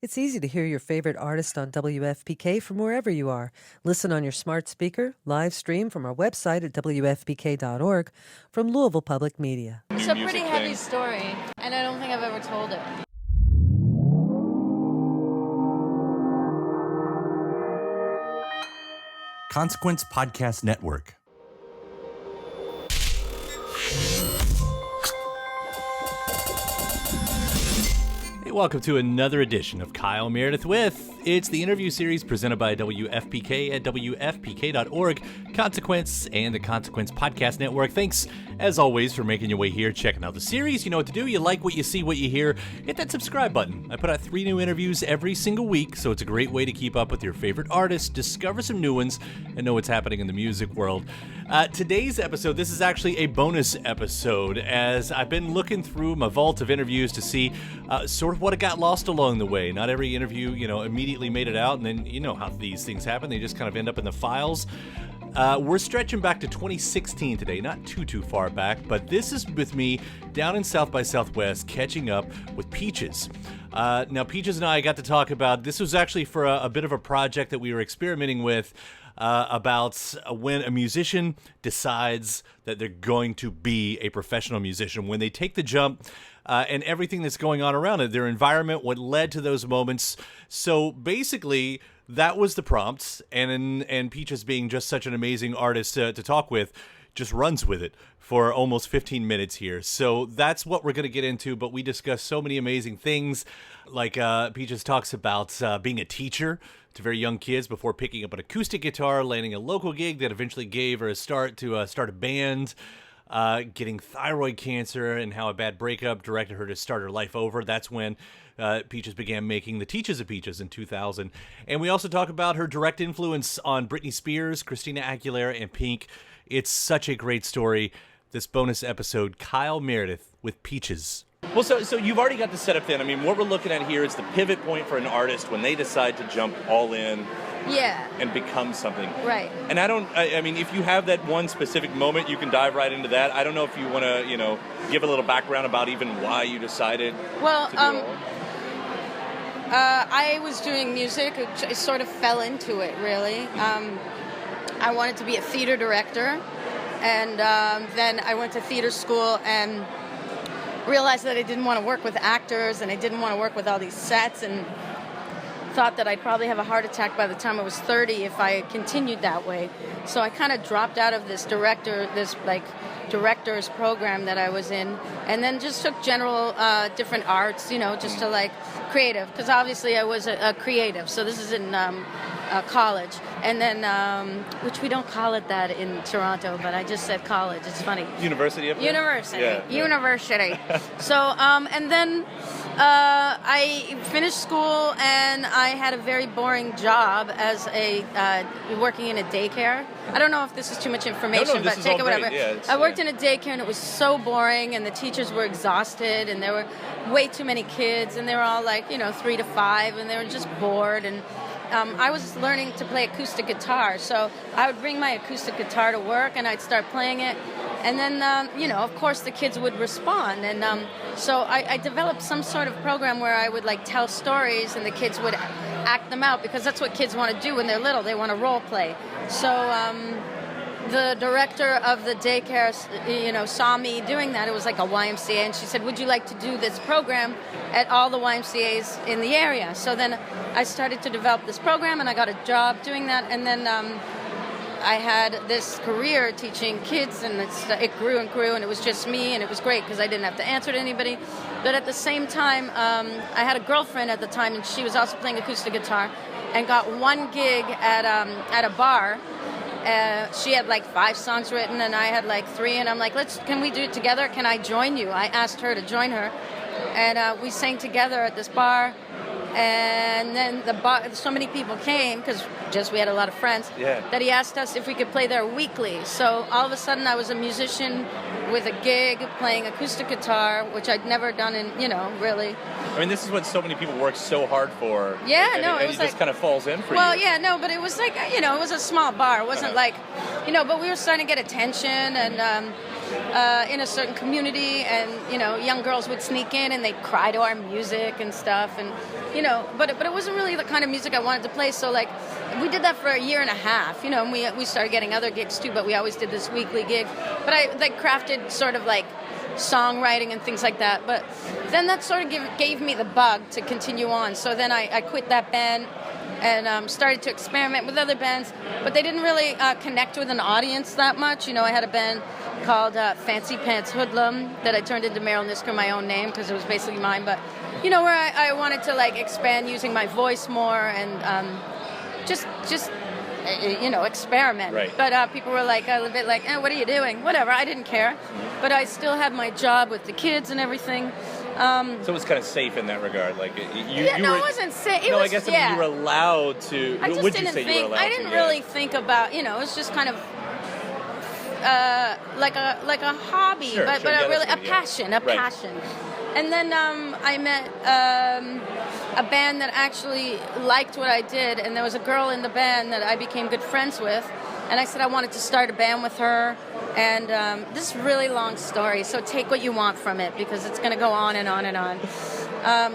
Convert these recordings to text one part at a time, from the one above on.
It's easy to hear your favorite artist on WFPK from wherever you are. Listen on your smart speaker, live stream from our website at WFPK.org from Louisville Public Media. It's a pretty heavy story, and I don't think I've ever told it. Consequence Podcast Network. Hey, welcome to another edition of Kyle Meredith with. It's the interview series presented by WFPK at WFPK.org, Consequence, and the Consequence Podcast Network. Thanks, as always, for making your way here, checking out the series. You know what to do. You like what you see, what you hear. Hit that subscribe button. I put out 3 new interviews every single week, so it's a great way to keep up with your favorite artists, discover some new ones, and know what's happening in the music world. Today's episode, this is actually a bonus episode, as I've been looking through my vault of interviews to see sort of what got lost along the way. Not every interview, immediately made it out, and then you know how these things happen. They just kind of end up in the files. We're stretching back to 2016 today, not too far back, but this is with me down in South by Southwest catching up with Peaches. Now, Peaches and I got to talk about, this was actually for a bit of a project that we were experimenting with about when a musician decides that they're going to be a professional musician, when they take the jump and everything that's going on around it, their environment, what led to those moments. So basically, that was the prompt, and Peaches, being just such an amazing artist to talk with, just runs with it for almost 15 minutes here. So that's what we're going to get into, but we discuss so many amazing things, like Peaches talks about being a teacher to very young kids before picking up an acoustic guitar, landing a local gig that eventually gave her a start to start a band, getting thyroid cancer, and how a bad breakup directed her to start her life over. That's when Peaches began making the Teaches of Peaches in 2000. And we also talk about her direct influence on Britney Spears, Christina Aguilera, and Pink. It's such a great story. This bonus episode, Kyle Meredith with Peaches. Well, so you've already got the setup then. I mean, what we're looking at here is the pivot point for an artist when they decide to jump all in. Yeah. And become something. Right. And I mean, if you have that one specific moment, you can dive right into that. I don't know if you want to, give a little background about even why you decided to do it all. I was doing music. I sort of fell into it, really. I wanted to be a theater director, and then I went to theater school and realized that I didn't want to work with actors, and I didn't want to work with all these sets, and thought that I'd probably have a heart attack by the time I was 30 if I continued that way. So I kind of dropped out of this director's program that I was in, and then just took general different arts, just to creative, because obviously I was a creative. So this is in college, and then which we don't call it that in Toronto, but I just said college. It's funny. University. Yeah. University. So and then I finished school, and I had a very boring job as working in a daycare. I don't know if this is too much information, but take it whatever. Yeah, I worked in a daycare, and it was so boring, and the teachers were exhausted, and there were way too many kids, and they were all 3 to 5, and they were just bored. And I was learning to play acoustic guitar, so I would bring my acoustic guitar to work, and I'd start playing it, and then, of course, the kids would respond, and so I developed some sort of program where I would tell stories, and the kids would act them out, because that's what kids want to do when they're little. They want to role play. So the director of the daycare, saw me doing that. It was like a YMCA, and she said, "Would you like to do this program at all the YMCAs in the area?" So then I started to develop this program, and I got a job doing that, and then I had this career teaching kids, and it grew and grew, and it was just me, and it was great because I didn't have to answer to anybody. But at the same time, I had a girlfriend at the time, and she was also playing acoustic guitar, and got one gig at a bar. She had 5 songs written, and I had 3, and I'm like, can we do it together? Can I join you? I asked her to join her, and we sang together at this bar. And then so many people came, because we had a lot of friends, that he asked us if we could play there weekly. So all of a sudden I was a musician with a gig playing acoustic guitar, which I'd never done in, really. I mean, this is what so many people work so hard for. Yeah, and it was just kind of falls in for you. Well, yeah, no, but it was it was a small bar. It wasn't but we were starting to get attention, and in a certain community, and young girls would sneak in and they'd cry to our music and stuff, and but it wasn't really the kind of music I wanted to play. So like we did that for a year and a half, and we started getting other gigs too, but we always did this weekly gig. But I like crafted sort of like songwriting and things like that. But then that sort of gave me the bug to continue on. So then I quit that band and started to experiment with other bands, but they didn't really connect with an audience that much. I had a band called Fancy Pants Hoodlum that I turned into Meryl Nisker, my own name, because it was basically mine. But where I wanted to like expand using my voice more and just experiment. Right. But people were like a bit like, what are you doing? Whatever. I didn't care, but I still had my job with the kids and everything. So it was kind of safe in that regard. Like it wasn't safe. I guess I mean, you were allowed to. I just didn't think. I didn't really think about. It was just kind of like a hobby, but a passion. And then I met a band that actually liked what I did, and there was a girl in the band that I became good friends with, and I said I wanted to start a band with her. And this is a really long story, so take what you want from it, because it's going to go on and on and on.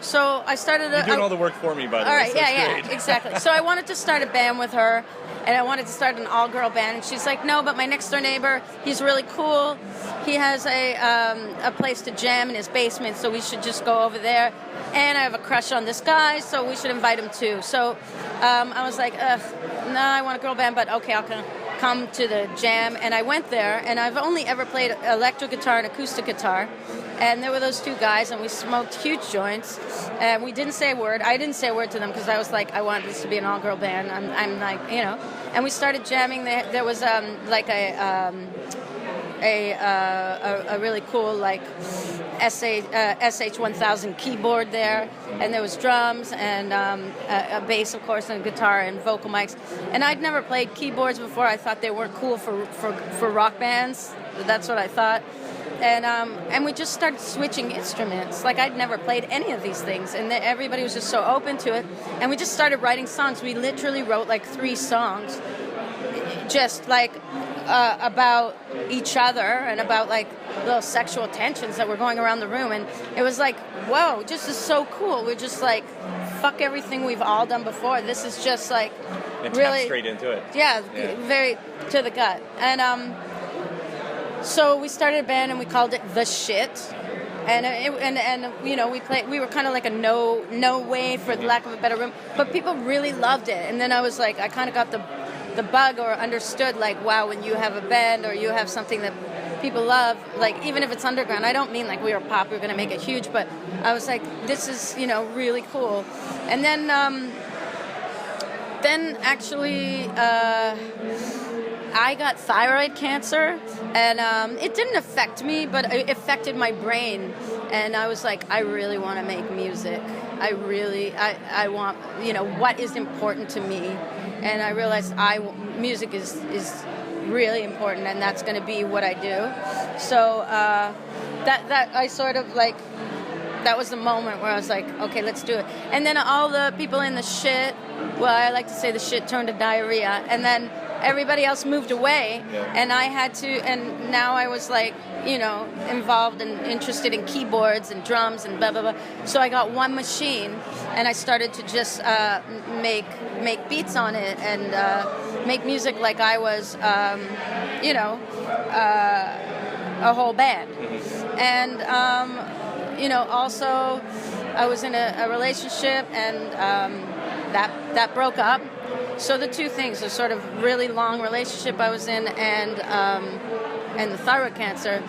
So I started... You're doing all the work for me, by the way. All right, so yeah, exactly. So I wanted to start a band with her, and I wanted to start an all-girl band. And she's like, no, but my next-door neighbor, he's really cool. He has a place to jam in his basement, so we should just go over there. And I have a crush on this guy, so we should invite him too. So I was like, no, I want a girl band, but okay, I'll come to the jam. And I went there, and I've only ever played electric guitar and acoustic guitar. And there were those two guys, and we smoked huge joints, and we didn't say a word. I didn't say a word to them because I was like, I want this to be an all-girl band. I'm like, and we started jamming. There was like a really cool like SH-1000 keyboard there, and there was drums and a bass, of course, and a guitar and vocal mics. And I'd never played keyboards before. I thought they weren't cool for rock bands. That's what I thought. And we just started switching instruments. Like, I'd never played any of these things, and everybody was just so open to it. And we just started writing songs. We literally wrote like 3 songs, just like about each other and about like little sexual tensions that were going around the room. And it was like, whoa, this is so cool. We're just like, fuck everything we've all done before. This is just like and really tap straight into it. Yeah, very to the gut. And so we started a band and we called it The Shit. And we were kind of like a no way, for lack of a better room, but people really loved it. And then I was like, I kind of got the bug, or understood, like, wow, when you have a band or you have something that people love, like, even if it's underground, I don't mean like we were pop, we're going to make it huge, but I was like, this is, really cool. And then actually I got thyroid cancer, and it didn't affect me, but it affected my brain. And I was like, I really want to make music. I want, what is important to me. And I realized music is really important, and that's going to be what I do. So that I sort of like, that was the moment where I was like, okay, let's do it. And then all the people in the shit, well, I like to say the shit turned to diarrhea, and then everybody else moved away, and I had to, and now I was like, involved and interested in keyboards and drums and blah, blah, blah. So I got one machine, and I started to just make beats on it and make music like I was, a whole band. And, also I was in a relationship, and that broke up. So the two things, the sort of really long relationship I was in and the thyroid cancer,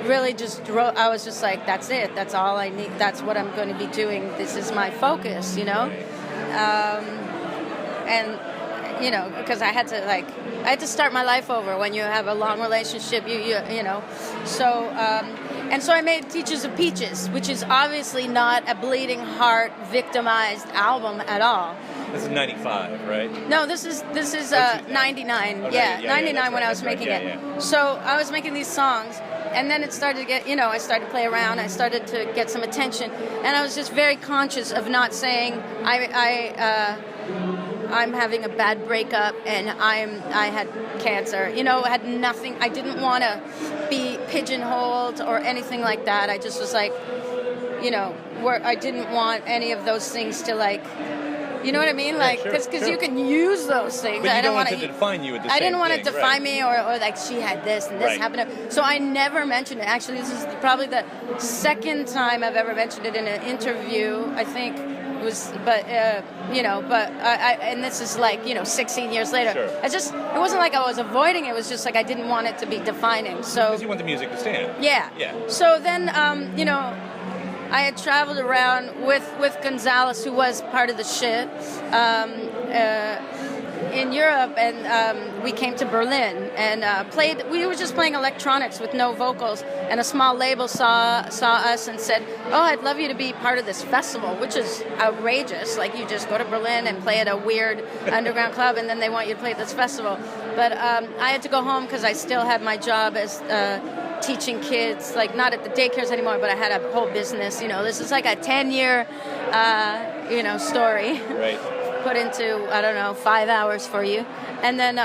really just drove. I was just like, that's it. That's all I need. That's what I'm going to be doing. This is my focus, And because I had to start my life over when you have a long relationship. So. And so I made Teachers of Peaches, which is obviously not a bleeding heart victimized album at all. This is 95, right? No, this is 99. Oh, 99 when I was making it. Yeah. So I was making these songs, and then it started to get, I started to play around. I started to get some attention, and I was just very conscious of not saying, I'm having a bad breakup and I had cancer. I had nothing. I didn't want to be pigeonholed or anything like that. I just was like, I didn't want any of those things to like. You know what I mean? Like, because you can use those things. But you don't want it to define you at the same I didn't want thing, it to define me, or like she had this and this happened. So I never mentioned it. Actually, this is probably the second time I've ever mentioned it in an interview. I think it was, but and this is like 16 years later. Sure. It wasn't like I was avoiding it. It was just like I didn't want it to be defining. So because you want the music to stand. Yeah. So then, I had traveled around with Gonzalez, who was part of the shit, in Europe, and we came to Berlin and played. We were just playing electronics with no vocals, and a small label saw us and said, "Oh, I'd love you to be part of this festival," which is outrageous. Like, you just go to Berlin and play at a weird underground club, and then they want you to play at this festival. But I had to go home because I still had my job as teaching kids, like not at the daycares anymore, but I had a whole business. This is like a 10-year, story. Right. Put into, 5 hours for you. And then,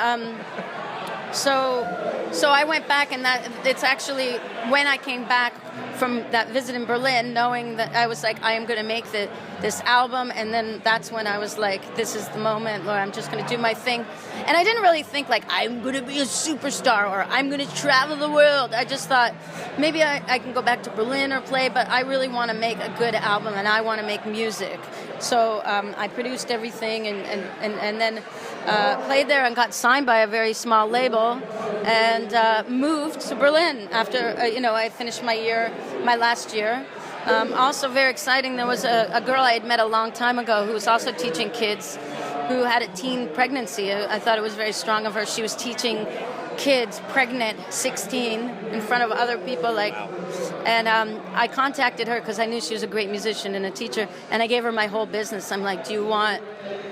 so I went back, and it's actually when I came back from that visit in Berlin, knowing that I was like, I am going to make this album, and then that's when I was like, this is the moment where I'm just going to do my thing. And I didn't really think like I'm going to be a superstar or I'm going to travel the world. I just thought maybe I can go back to Berlin or play, but I really want to make a good album and I want to make music. So I produced everything and then played there and got signed by a very small label and moved to Berlin after I finished my last year. Also very exciting, there was a girl I had met a long time ago who was also teaching kids who had a teen pregnancy. I thought it was very strong of her. She was teaching kids pregnant 16 in front of other people, and I contacted her because I knew she was a great musician and a teacher, and I gave her my whole business. I'm like, do you want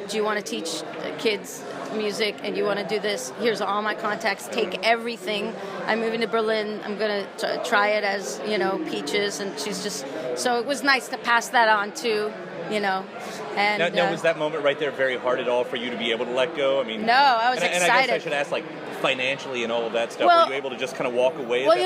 to teach kids music and you want to do this? Here's all my contacts, take everything. I'm moving to Berlin, I'm going to try it as Peaches, and she's just, so it was nice to pass that on too. And now was that moment right there very hard at all for you to be able to let go? I mean, no, I was excited. And I guess I should ask, like, financially and all of that stuff, were you able to just kind of walk away? Well,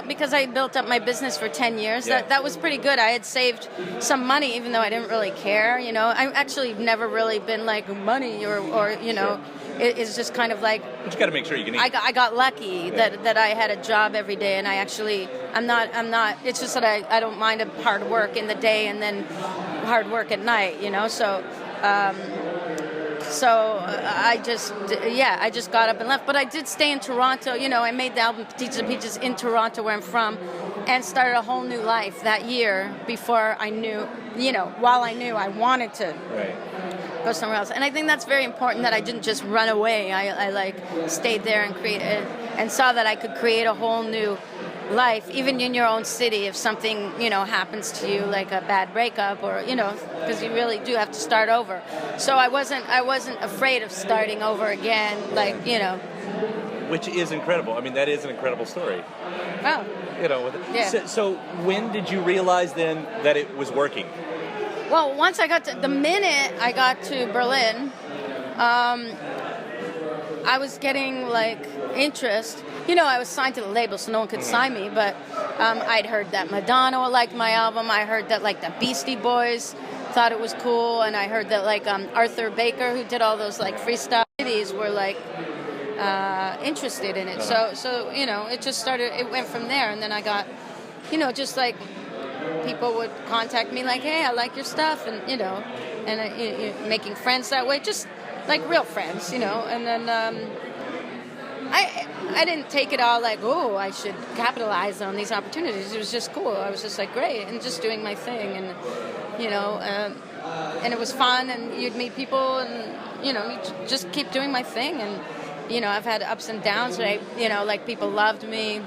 because I built up my business for 10 years, that was pretty good. I had saved some money, even though I didn't really care. I've actually never really been like money or Sure. It's just kind of like. But you got to make sure you can eat. I got lucky that I had a job every day, and I'm not. It's just that I don't mind hard work in the day and then hard work at night. So I just got up and left. But I did stay in Toronto. I made the album Petite and Peaches in Toronto, where I'm from, and started a whole new life that year before I knew, while I knew I wanted to go somewhere else. And I think that's very important that I didn't just run away. I stayed there and created and saw that I could create a whole new life, even in your own city, if something happens to you, like a bad breakup, or because you really do have to start over. So I wasn't afraid of starting over again, which is incredible. I mean, that is an incredible story. Well, So when did you realize then that it was working? Well, the minute I got to Berlin, I was getting interest. I was signed to the label, so no one could sign me, but I'd heard that Madonna liked my album. I heard that the Beastie Boys thought it was cool, and I heard that Arthur Baker, who did all those freestyle cities, were interested in it. So it just started. It went from there, and then I got, just people would contact me hey, I like your stuff, and making friends that way, just real friends, and then. I didn't take it all oh, I should capitalize on these opportunities. It was just cool. I was just great, and just doing my thing, and and it was fun, and you'd meet people, and you just keep doing my thing, and I've had ups and downs. People loved me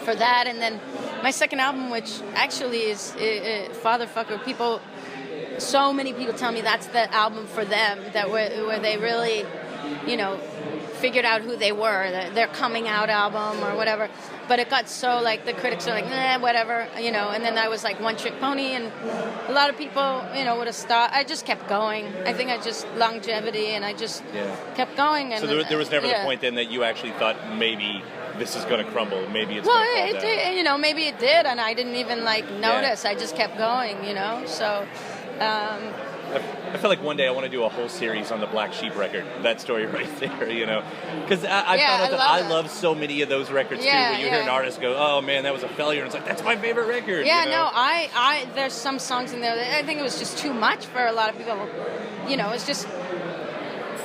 for that, and then my second album, which actually is Fatherfucker. So many people tell me that's the album for them, where they really, figured out who they were, their coming out album or whatever. but it got so, like, the critics are like, whatever, you know, and then I was like one trick pony, and a lot of people, you know, would have stopped. I just kept going. I think I just longevity, and I just kept going. And so there was never the point then that you actually thought maybe this is going to crumble, maybe it's going to fall down. Did, you know, maybe it did, and I didn't even, like, notice. I just kept going, you know, so... I feel like one day I want to do a whole series on the Black Sheep record. That story right there, you know, because I found out that I love so many of those records too. Where you hear an artist go, "Oh man, that was a failure," and it's like, "That's my favorite record." Yeah, you know? no, I there's some songs in there that I think it was just too much for a lot of people. You know, it's just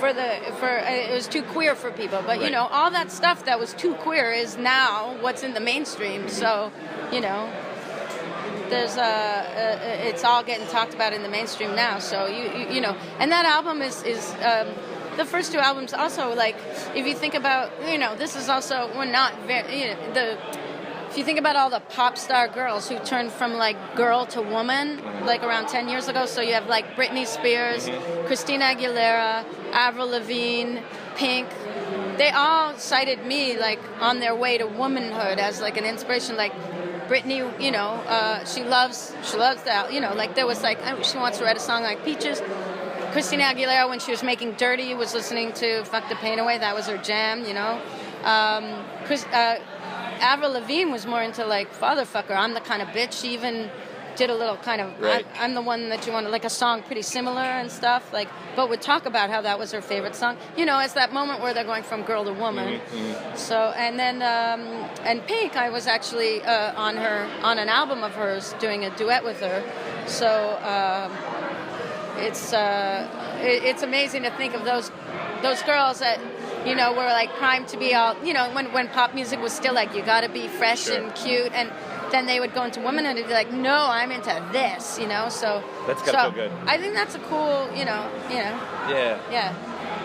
it was too queer for people. But you know, all that stuff that was too queer is now what's in the mainstream. Mm-hmm. So, you know. There's it's all getting talked about in the mainstream now. So you know, and that album is the first two albums also, like, if you think about, you know, this is also, we're not very, you know, if you think about all the pop star girls who turned from, like, girl to woman, like, around 10 years ago. So you have, like, Britney Spears, Christina Aguilera, Avril Lavigne, Pink. They all cited me, like, on their way to womanhood as, like, an inspiration, like. Britney, you know, she loves that, you know, like, there was, like, she wants to write a song like Peaches. Christina Aguilera, when she was making Dirty, was listening to Fuck the Pain Away. That was her jam, you know. Avril Lavigne was more into, like, Fatherfucker. I'm the kind of bitch. She even did a little kind of, I'm the one that you want to, like, a song pretty similar and stuff, like, but would talk about how that was her favorite song. You know, it's that moment where they're going from girl to woman. Mm-hmm. So, and then, and Pink, I was actually on an album of hers, doing a duet with her. So, it's amazing to think of those girls that, you know, were, like, primed to be all, you know, when pop music was still, like, you gotta be fresh and cute, and then they would go into womanhood and be like, no, I'm into this, you know, so... That's gotta feel good. I think that's a cool, you know. Yeah.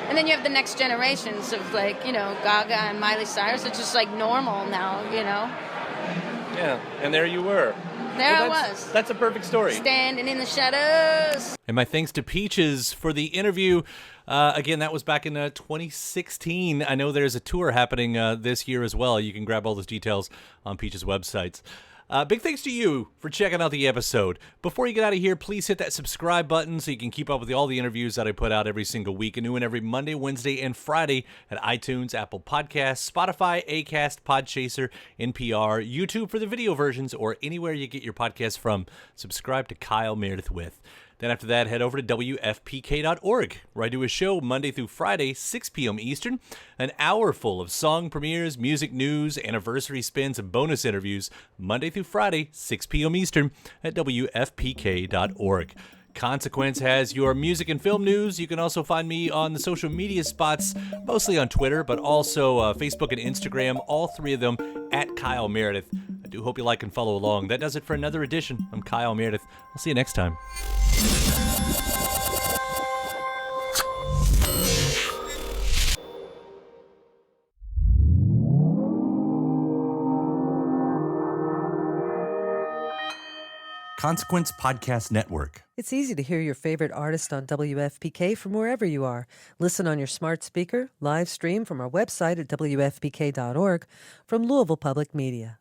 And then you have the next generations of, like, you know, Gaga and Miley Cyrus. It's just, like, normal now, you know. Yeah, and there you were. I was. That's a perfect story. Standing in the shadows. And my thanks to Peaches for the interview. Again, that was back in 2016. I know there's a tour happening this year as well. You can grab all those details on Peaches' websites. Big thanks to you for checking out the episode. Before you get out of here, please hit that subscribe button so you can keep up with all the interviews that I put out every single week. A new one every Monday, Wednesday, and Friday at iTunes, Apple Podcasts, Spotify, Acast, Podchaser, NPR, YouTube for the video versions, or anywhere you get your podcasts from. Subscribe to Kyle Meredith With. Then after that, head over to WFPK.org, where I do a show Monday through Friday, 6 p.m. Eastern, an hour full of song premieres, music news, anniversary spins, and bonus interviews, Monday through Friday, 6 p.m. Eastern, at WFPK.org. Consequence has your music and film news. You can also find me on the social media spots, mostly on Twitter, but also Facebook and Instagram, all three of them at Kyle Meredith. I do hope you like and follow along. That does it for another edition. I'm Kyle Meredith. I'll see you next time. Consequence Podcast Network. It's easy to hear your favorite artist on WFPK from wherever you are. Listen on your smart speaker, live stream from our website at WFPK.org, from Louisville Public Media.